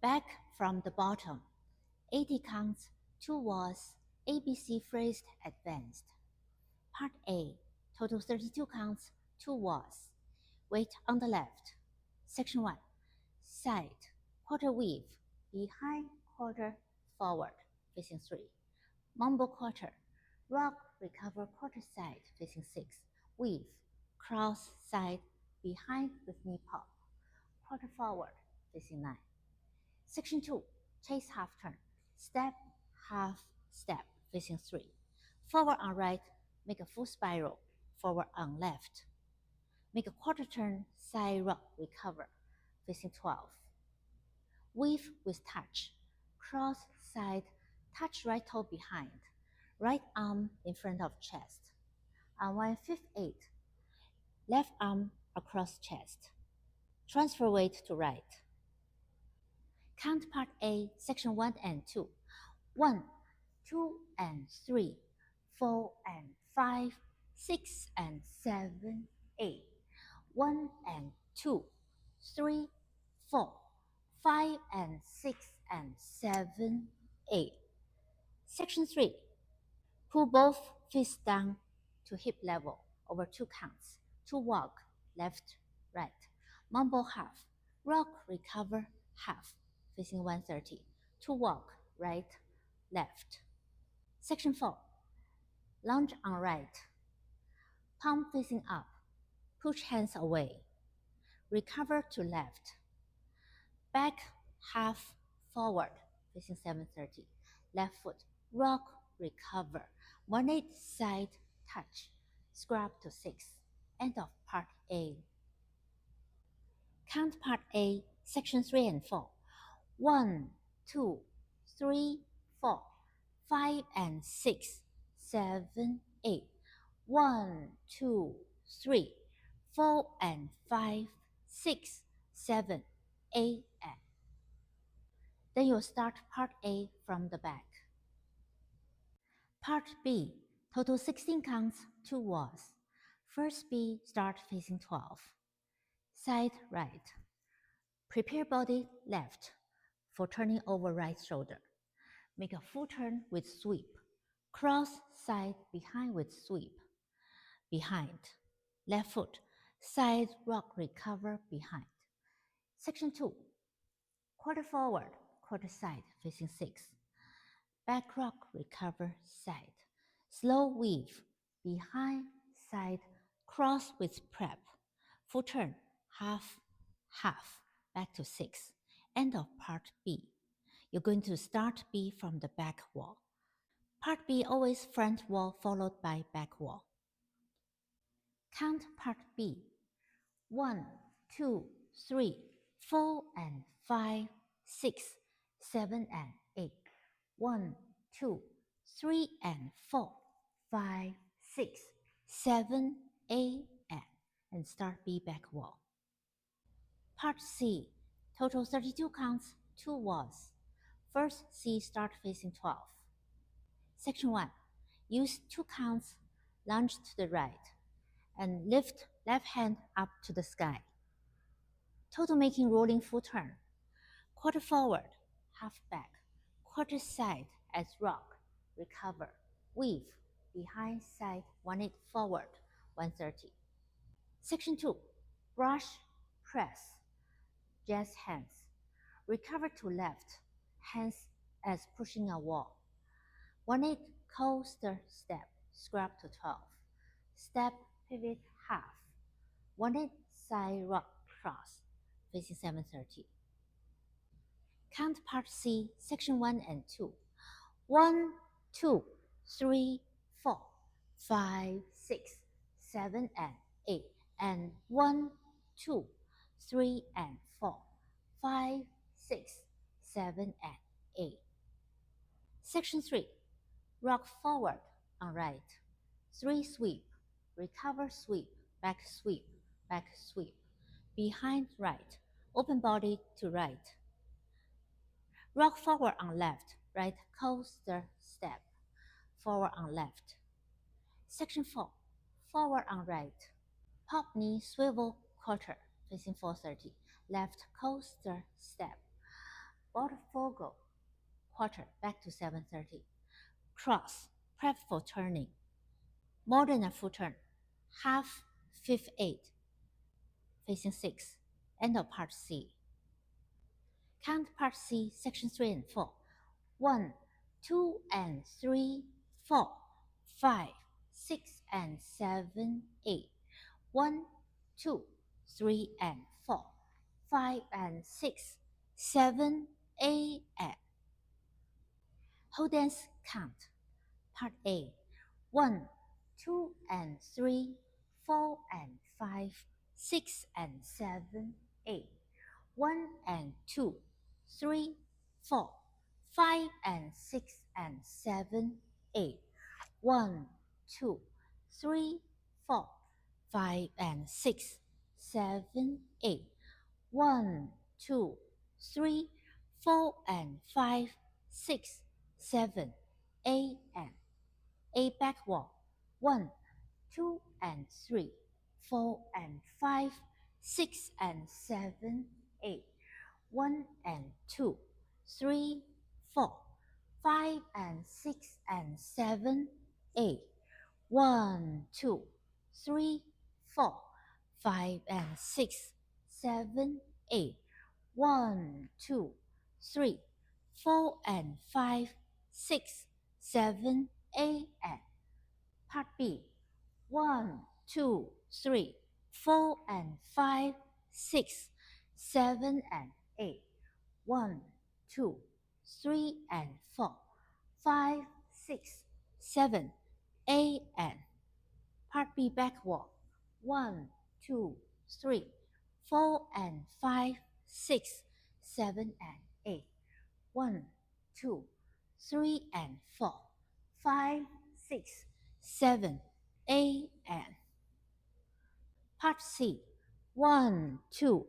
Back from the bottom, 80 counts, 2 was ABC phrased advanced. Part A, total 32 counts, 2 was. Weight on the left. Section 1, side, quarter weave, behind, quarter, forward, facing 3. Mumble quarter, rock, recover, quarter side, facing 6. Weave, cross, side, behind with knee pop, quarter forward, facing 9. Section 2, chase half turn, step, half, step, facing 3. Forward on right, make a full spiral, forward on left. Make a quarter turn, side rock, recover, facing 12. Weave with touch, cross, side, touch right toe behind, right arm in front of chest. Unwind 5/8, left arm across chest. Transfer weight to right. Count Part A, Section 1 and 2. 1, 2, and 3, 4, and 5, 6, and 7, 8. 1 and 2, 3, 4, 5, and 6, and 7, 8. Section 3. Pull both fists down to hip level over 2 counts. 2 walk, left, right. Mumble half, rock, recover, half, facing 130. 2 walk, right, left. Section 4. Lunge on right. Palm facing up. Push hands away. Recover to left. Back half forward, facing 730. Left foot, rock, recover. 1/8 side touch. Scrub to 6. End of Part A. Count Part A, Section 3 and 4. 1, 2, 3, 4, 5, and 6, 7, 8. 1, 2, 3, 4, and 5, 6, 7, 8, and. Then you'll start Part A from the back. Part B, total 16 counts, 2 was. First B, start facing 12. Side right. Prepare body left for turning over right shoulder. Make a full turn with sweep. Cross side behind with sweep. Behind. Left foot. Side rock recover behind. Section 2. Quarter forward, quarter side facing 6. Back rock recover side. Slow weave. Behind, side, cross with prep. Full turn, half, half, back to 6. End of Part B. You're going to start B from the back wall. Part B always front wall followed by back wall. Count Part B. 1, 2, 3, 4, and 5, 6, 7, and 8. 1, 2, 3, and 4, 5, 6, 7, 8, and start B back wall. Part C, total 32 counts, 2 walls. First C, start facing 12. Section 1, use 2 counts, lunge to the right, and lift left hand up to the sky. Total making rolling full turn. Quarter forward, half back, quarter side as rock, recover, weave, behind side 1/8 forward, 130. Section 2, brush, press, jazz hands, recover to left, hands as pushing a wall. 1/8 coaster step, scrub to 12. Step, pivot, half. 1/8 side rock cross, facing 730. Count Part C, Section 1 and 2. 1, 2, 3, 4, 5, 6, 7, and 8. And 1, 2, 3, and 4, 5, 6, 7, and 8. Section 3. Rock forward on right. 3 sweep. Recover sweep. Back sweep. Back sweep. Behind right. Open body to right. Rock forward on left. Right coaster step. Forward on left. Section 4. Forward on right. Pop knee swivel quarter facing 430. Left coaster step. Bottom fogo, quarter back to 730. Cross, prep for turning. More than a full turn. Half, fifth, 8. Facing 6. End of part C. Count part C, section 3 and 4. 1, 2, and 3, 4, 5, 6, and 7, 8. 1, 2, 3, and 4, 5, and 6, 7, 8, and whole dance count. Part A. 1, 2, and 3, 4, and 5, 6, and 7, 8. 1 and 2, 3, 4, 5, and 6, and 7, 8. 1, 2, 3, 4, 5, and 6, 7, 8. 1, 2, 3, 4, and 5, 6, 7, 8, and A back wall. 1, 2, and 3, 4, and 5, 6, and 7, 8. 1 and 2, 3, 4, 5, and 6, and 7, 8. 1, 2, 3, 4, 5, and 6, 7, 8. 1, 2, 3, 4, and 5, 6, 7, 8, and part B. 1, 2, 3, 4, and 5, 6, 7, and 8. 1, 2, 3, and 4, 5, 6, 7, 8, and part B back walk. 1, 2, 3, 4, and 5, 6, 7, and 8. 1, 2, 3, and 4, 5, 6, 7, 8, and part C. 1, 2,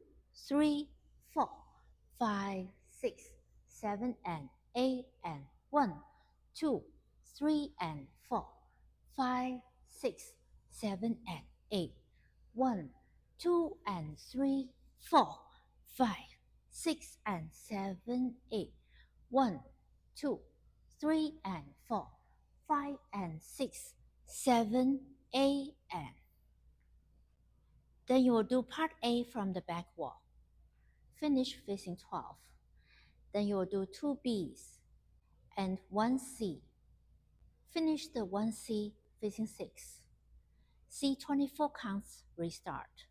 3, 4, 5, 6, 7, and 8, and 1, 2, 3, and 4, 5, 6, 7, and 8. 1, 2, and 3, 4, 5, 6, and 7, 8. 1, 2, 3, and 4, 5, and 6, 7, 8, and then you will do part A from the back wall. Finish facing 12. Then you will do 2 B's and 1 C. Finish the 1 C facing 6. C 24 counts, restart.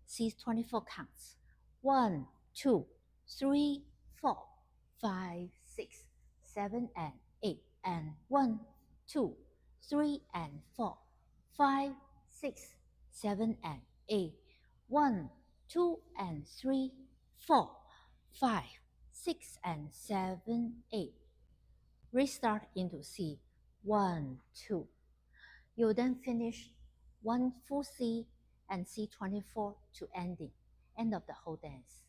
C 24 counts. 1, 2, 3, 4, 5, 6, 7, and 8. And 1, 2, 3, and 4, 5, 6, 7, and 8. 1, 2, and 3, 4, 5, 6, and 7, 8. Restart into C. 1, 2. You then finish 1 full C and C24 to ending. End of the whole dance.